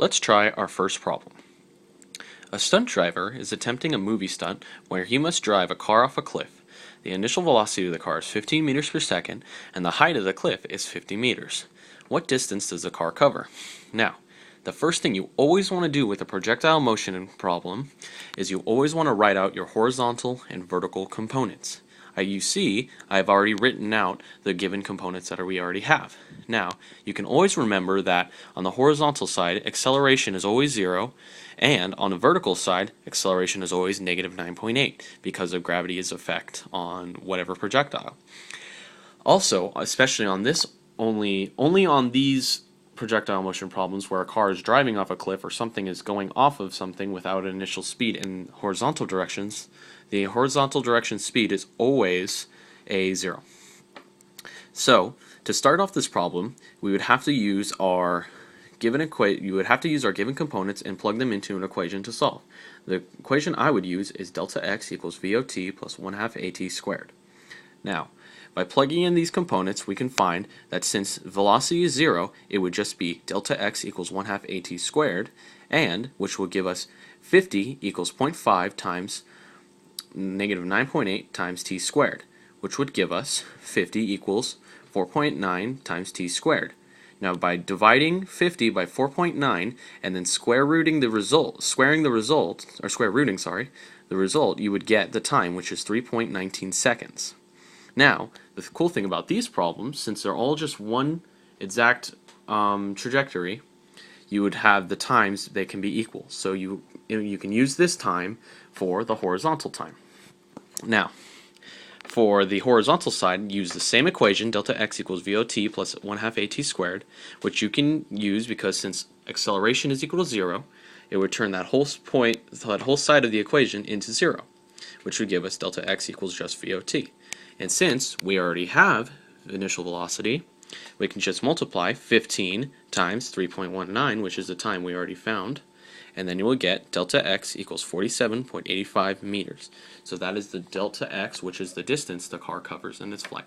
Let's try our first problem. A stunt driver is attempting a movie stunt where he must drive a car off a cliff. The initial velocity of the car is 15 meters per second, and the height of the cliff is 50 meters. What distance does the car cover? Now, the first thing you always want to do with a projectile motion problem is you always want to write out your horizontal and vertical components. You see, I've already written out the given components that we already have. Now, you can always remember that on the horizontal side, acceleration is always 0, and on the vertical side, acceleration is always negative 9.8 because of gravity's effect on whatever projectile. Also, especially on this, only on these projectile motion problems where a car is driving off a cliff or something is going off of something without an initial speed in horizontal directions, the horizontal direction speed is always a 0. So, to start off this problem, we would have to use our given components and plug them into an equation to solve. The equation I would use is delta x equals VOT plus 1/2 AT squared. Now, by plugging in these components, we can find that since velocity is 0, it would just be delta x equals 1/2 AT squared, and which will give us 50 equals 0.5 times negative 9.8 times t squared, which would give us 50 equals 4.9 times t squared. Now, by dividing 50 by 4.9 and then square rooting the result, the result, you would get the time, which is 3.19 seconds. Now, the cool thing about these problems, since they're all just one exact trajectory, you would have the times they can be equal. So you can use this time for the horizontal time. Now, for the horizontal side, use the same equation, delta x equals VOT plus 1/2 AT squared, which you can use because since acceleration is equal to 0, it would turn that whole side of the equation into 0, which would give us delta x equals just VOT. And since we already have initial velocity, we can just multiply 15 times 3.19, which is the time we already found, and then you will get delta x equals 47.85 meters. So that is the delta x, which is the distance the car covers in its flight.